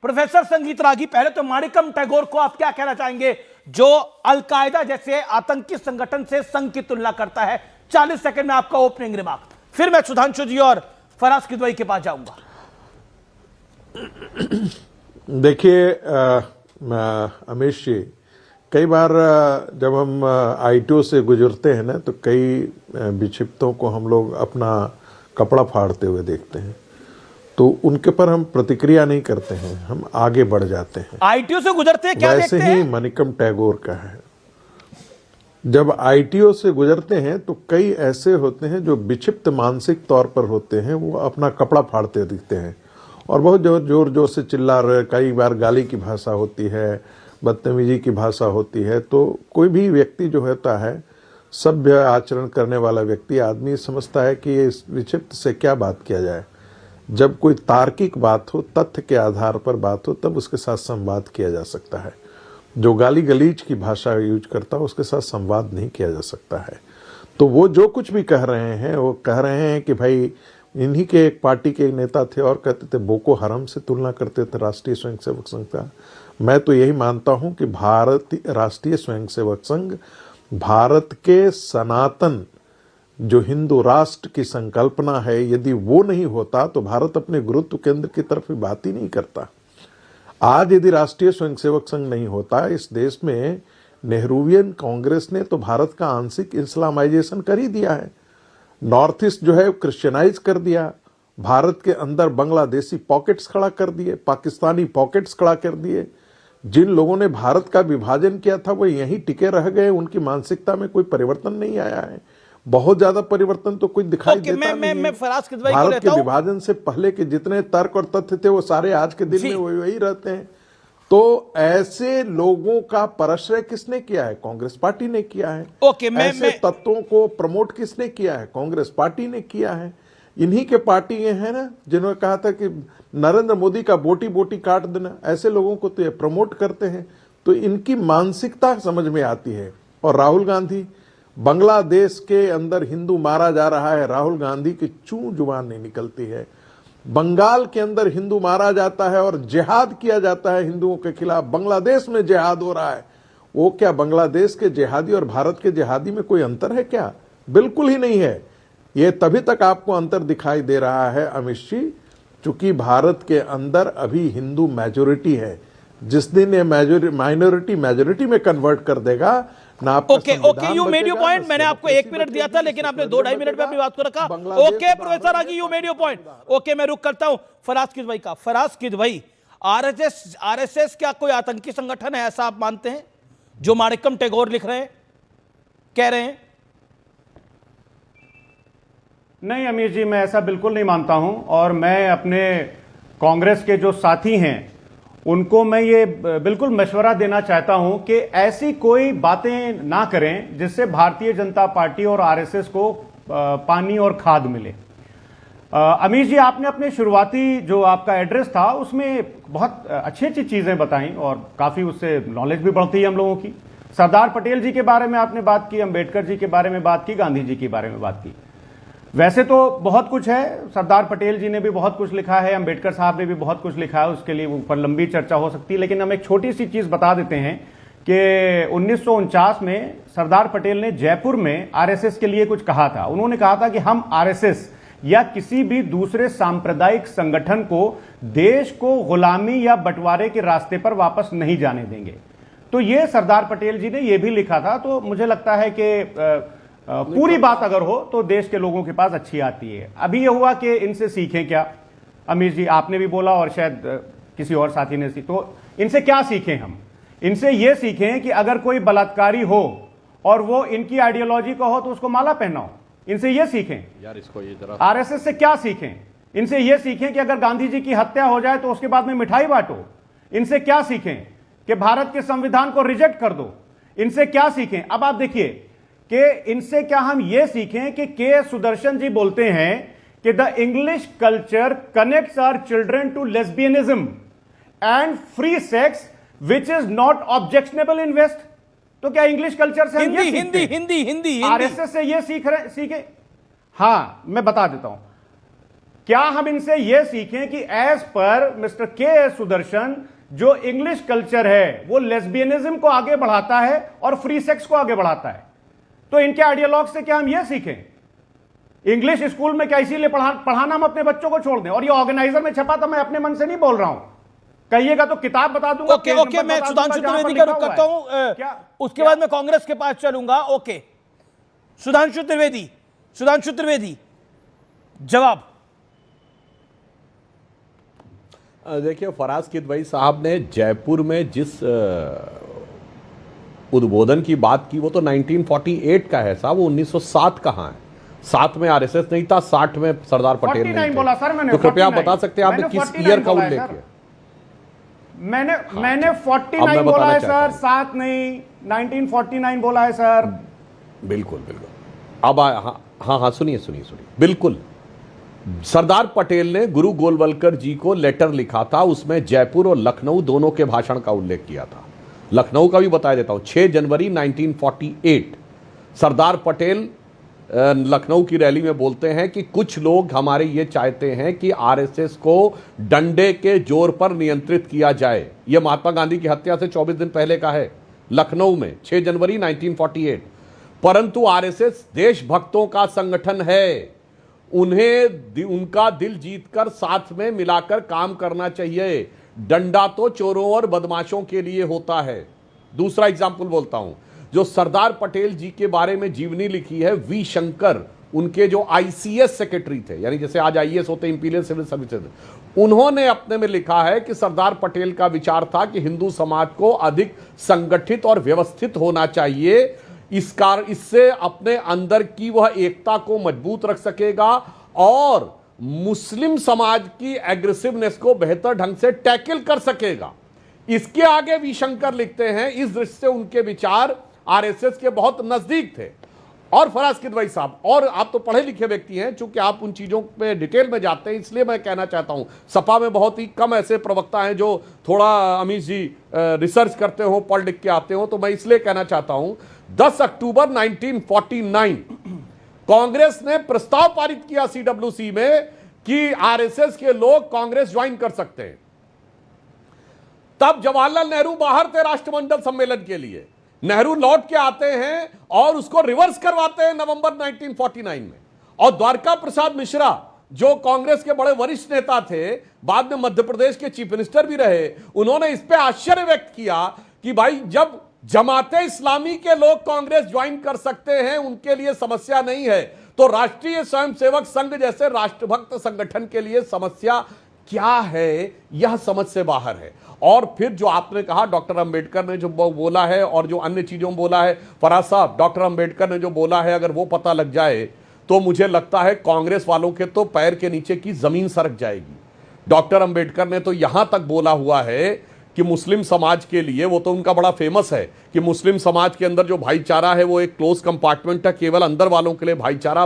Professor संगीत रागी, पहले तो माणिकम टैगोर को आप क्या कहना चाहेंगे जो अलकायदा जैसे आतंकी संगठन से संघ की तुलना करता है? 40 सेकंड में आपका ओपनिंग रिमार्क, फिर मैं सुधांशु जी और फराज किदवई के पास जाऊंगा। देखिए अमीश जी, कई बार जब हम आईटीओ से गुजरते हैं ना, तो कई विक्षिप्तों को हम लोग अपना कपड़ा फाड़ते हुए देखते हैं, तो उनके पर हम प्रतिक्रिया नहीं करते हैं, हम आगे बढ़ जाते हैं। आईटीओ से गुजरते हैं, क्या वैसे देखते ही हैं? माणिकम टैगोर का है, जब आईटीओ से गुजरते हैं तो कई ऐसे होते हैं जो विक्षिप्त मानसिक तौर पर होते हैं, वो अपना कपड़ा फाड़ते दिखते हैं और बहुत जोर जोर से चिल्ला रहे। कई बार गाली की भाषा होती है, बदतमीजी की भाषा होती है। तो कोई भी व्यक्ति जो होता है, सभ्य आचरण करने वाला व्यक्ति, आदमी समझता है कि इस विक्षिप्त से क्या बात किया जाए। जब कोई तार्किक बात हो, तथ्य के आधार पर बात हो, तब उसके साथ संवाद किया जा सकता है। जो गाली गलीज की भाषा यूज करता है उसके साथ संवाद नहीं किया जा सकता है। तो वो जो कुछ भी कह रहे हैं, वो कह रहे हैं कि भाई इन्हीं के एक पार्टी के नेता थे और कहते थे बोको हराम से तुलना करते थे राष्ट्रीय स्वयंसेवक संघ का। मैं तो यही मानता हूं कि भारतीय राष्ट्रीय स्वयंसेवक संघ भारत के सनातन जो हिंदू राष्ट्र की संकल्पना है, यदि वो नहीं होता तो भारत अपने गुरुत्व केंद्र की तरफ बात ही नहीं करता। आज यदि राष्ट्रीय स्वयंसेवक संघ नहीं होता, इस देश में नेहरूवियन कांग्रेस ने तो भारत का आंशिक इस्लामाइजेशन कर ही दिया है। नॉर्थ ईस्ट जो है क्रिश्चियनाइज कर दिया, भारत के अंदर बांग्लादेशी पॉकेट्स खड़ा कर दिए, पाकिस्तानी पॉकेट्स खड़ा कर दिए। जिन लोगों ने भारत का विभाजन किया था वो यहीं टिके रह गए, उनकी मानसिकता में कोई परिवर्तन नहीं आया है। बहुत ज्यादा परिवर्तन तो कुछ दिखाई देता नहीं है। भारत के विभाजन से पहले के जितने तर्क और तथ्य थे वो सारे आज के दिन में वही रहते हैं। तो ऐसे लोगों का पराश्रय किसने किया है? कांग्रेस पार्टी ने किया है। ऐसे तत्वों को प्रमोट किसने किया है? कांग्रेस पार्टी ने किया है। इन्हीं के पार्टी ये है ना जिन्होंने कहा था कि नरेंद्र मोदी का बोटी बोटी काट देना, ऐसे लोगों को तो ये प्रमोट करते हैं। तो इनकी मानसिकता समझ में आती है। और राहुल गांधी, बांग्लादेश के अंदर हिंदू मारा जा रहा है, राहुल गांधी की चूं जुबान नहीं निकलती है। बंगाल के अंदर हिंदू मारा जाता है और जिहाद किया जाता है हिंदुओं के खिलाफ, बांग्लादेश में जिहाद हो रहा है। वो क्या बांग्लादेश के जिहादी और भारत के जिहादी में कोई अंतर है क्या? बिल्कुल ही नहीं है। ये तभी तक आपको अंतर दिखाई दे रहा है अमित जी, चूंकि भारत के अंदर अभी हिंदू मेजोरिटी है। जिस दिन ये माइनॉरिटी मेजोरिटी में कन्वर्ट कर देगा ना, okay, you made your point. मैंने आपको 1 मिनट दिया था लेकिन आपने 2-2.5 मिनट में अपनी बात को रखा। Okay professor ragi, you made your point. Okay, मैं रुक करता हूं फराज किदवई का। फराज किदवई, आरएसएस क्या कोई आतंकी संगठन है, ऐसा आप मानते हैं जो माणिकम टैगोर लिख रहे हैं, कह रहे हैं? नहीं अमीर जी, मैं ऐसा बिल्कुल नहीं मानता हूं। और मैं अपने कांग्रेस के जो साथी हैं उनको मैं ये बिल्कुल मशवरा देना चाहता हूं कि ऐसी कोई बातें ना करें जिससे भारतीय जनता पार्टी और आरएसएस को पानी और खाद मिले। अमीर जी, आपने अपने शुरुआती जो आपका एड्रेस था उसमें बहुत अच्छी अच्छी चीजें बताई और काफी उससे नॉलेज भी बढ़ती है हम लोगों की। सरदार पटेल जी के बारे में आपने बात की, अंबेडकर जी के बारे में बात की, गांधी जी के बारे में बात की। वैसे तो बहुत कुछ है, सरदार पटेल जी ने भी बहुत कुछ लिखा है, अंबेडकर साहब ने भी बहुत कुछ लिखा है, उसके लिए ऊपर लंबी चर्चा हो सकती है। लेकिन हम एक छोटी सी चीज बता देते हैं कि 1949 में सरदार पटेल ने जयपुर में आरएसएस के लिए कुछ कहा था। उन्होंने कहा था कि हम आरएसएस या किसी भी दूसरे सांप्रदायिक संगठन को देश को गुलामी या बंटवारे के रास्ते पर वापस नहीं जाने देंगे। तो ये सरदार पटेल जी ने यह भी लिखा था। तो मुझे लगता है कि पूरी बात अगर हो तो देश के लोगों के पास अच्छी आती है। अभी यह हुआ कि इनसे सीखें क्या, अमीर जी आपने भी बोला और शायद किसी और साथी ने तो इनसे क्या सीखें हम? इनसे यह सीखें कि अगर कोई बलात्कारी हो और वो इनकी आइडियोलॉजी का हो तो उसको माला पहनाओ। इनसे यह सीखें यार, इसको ये जरा आरएसएस से क्या सीखें? इनसे यह सीखें कि अगर गांधी जी की हत्या हो जाए तो उसके बाद में मिठाई बांटो। इनसे क्या सीखें कि भारत के संविधान को रिजेक्ट कर दो। इनसे क्या सीखें? अब आप देखिए कि इनसे क्या हम यह सीखें कि के सुदर्शन जी बोलते हैं कि the English culture connects our children to lesbianism and free sex which is not objectionable in west. तो क्या इंग्लिश कल्चर से हम ये हिंदी हिंदी हिंदी आरएसएस से ये सीखे? हां, मैं बता देता हूं क्या हम इनसे यह सीखें कि एज पर मिस्टर के सुदर्शन जो इंग्लिश कल्चर है वो लेस्बियनिज्म को आगे बढ़ाता है और फ्री सेक्स को आगे बढ़ाता है? तो इनके आइडियोलॉग से क्या हम यह सीखें? इंग्लिश स्कूल में क्या इसीलिए पढ़ाना हम अपने बच्चों को छोड़ दें? और ये ऑर्गेनाइजर में छपा, तो मैं अपने मन से नहीं बोल रहा हूं, कहिएगा तो किताब बता दूंगा। ओके, मैं सुधांशु त्रिवेदी का रुख करता हूं, उसके बाद मैं कांग्रेस के पास चलूंगा। ओके, सुधांशु त्रिवेदी जवाब। देखिए, फराज किदवई साहब ने जयपुर में जिस उद्बोधन की बात की वो तो 1948 का है साहब, वो 1907 कहाँ है? 7 में आरएसएस नहीं था, 60 में सरदार पटेल नहीं बोला सर मैंने। तो कृपया आप बता सकते हैं आपने किस ईयर का उल्लेख किया? मैंने 49 बोला है सर, 7 नहीं, 1949 बोला है सर। बिल्कुल। अब हाँ, सुनिए, बिल्कुल। सरदार पटेल ने गुरु गोलवलकर जी को लेटर लिखा था, उसमें जयपुर और लखनऊ दोनों के भाषण का उल्लेख किया था। लखनऊ का भी बता देता हूं, 6 जनवरी 1948 सरदार पटेल लखनऊ की रैली में बोलते हैं कि कुछ लोग हमारे ये चाहते हैं कि आरएसएस को डंडे के जोर पर नियंत्रित किया जाए। यह महात्मा गांधी की हत्या से 24 दिन पहले का है, लखनऊ में 6 जनवरी 1948। परंतु आरएसएस देशभक्तों का संगठन है, उन्हें उनका दिल जीतकर साथ में मिलाकर काम करना चाहिए। डंडा तो चोरों और बदमाशों के लिए होता है। दूसरा एग्जाम्पल बोलता हूं, जो सरदार पटेल जी के बारे में जीवनी लिखी है वी शंकर, उनके जो आईसीएस सेक्रेटरी थे, यानी जैसे आज आईएएस होते इंपीरियल सिविल सर्विसेज, उन्होंने अपने में लिखा है कि सरदार पटेल का विचार था कि हिंदू समाज को अधिक संगठित और व्यवस्थित होना चाहिए। इससे अपने अंदर की वह एकता को मजबूत रख सकेगा और मुस्लिम समाज की एग्रेसिवनेस को बेहतर ढंग से टैकल कर सकेगा। इसके आगे वी शंकर लिखते हैं, इस दृष्टि से उनके विचार आरएसएस के बहुत नजदीक थे। और फराज किदवई साहब, और आप तो पढ़े लिखे व्यक्ति हैं, चूंकि आप उन चीजों पे डिटेल में जाते हैं, इसलिए मैं कहना चाहता हूं, सपा में बहुत ही कम ऐसे प्रवक्ता हैं जो थोड़ा अमीश जी रिसर्च करते हो, पढ़ लिख के आते हो, तो मैं इसलिए कहना चाहता हूं 10 अक्टूबर 1949 कांग्रेस ने प्रस्ताव पारित किया सीडब्ल्यूसी में कि आरएसएस के लोग कांग्रेस ज्वाइन कर सकते हैं। तब जवाहरलाल नेहरू बाहर थे राष्ट्रमंडल सम्मेलन के लिए, नेहरू लौट के आते हैं और उसको रिवर्स करवाते हैं नवंबर 1949 में। और द्वारका प्रसाद मिश्रा जो कांग्रेस के बड़े वरिष्ठ नेता थे, बाद में मध्य प्रदेश के चीफ मिनिस्टर भी रहे, उन्होंने इस पे आश्चर्य व्यक्त किया कि भाई जब जमाते इस्लामी के लोग कांग्रेस ज्वाइन कर सकते हैं, उनके लिए समस्या नहीं है, तो राष्ट्रीय स्वयंसेवक संघ जैसे राष्ट्रभक्त संगठन के लिए समस्या क्या है? यह समझ से बाहर है। और फिर जो आपने कहा डॉक्टर अंबेडकर ने जो बोला है और जो अन्य चीजों में बोला है, फराज साहब, डॉक्टर अंबेडकर ने जो बोला है अगर वो पता लग जाए तो मुझे लगता है कांग्रेस वालों के तो पैर के नीचे की जमीन सरक जाएगी। डॉक्टर अंबेडकर ने तो यहां तक बोला हुआ है कि मुस्लिम समाज के लिए, वो तो उनका बड़ा फेमस है कि मुस्लिम समाज के अंदर जो भाईचारा है वो एक क्लोज कंपार्टमेंट है, केवल अंदर वालों के लिए भाईचारा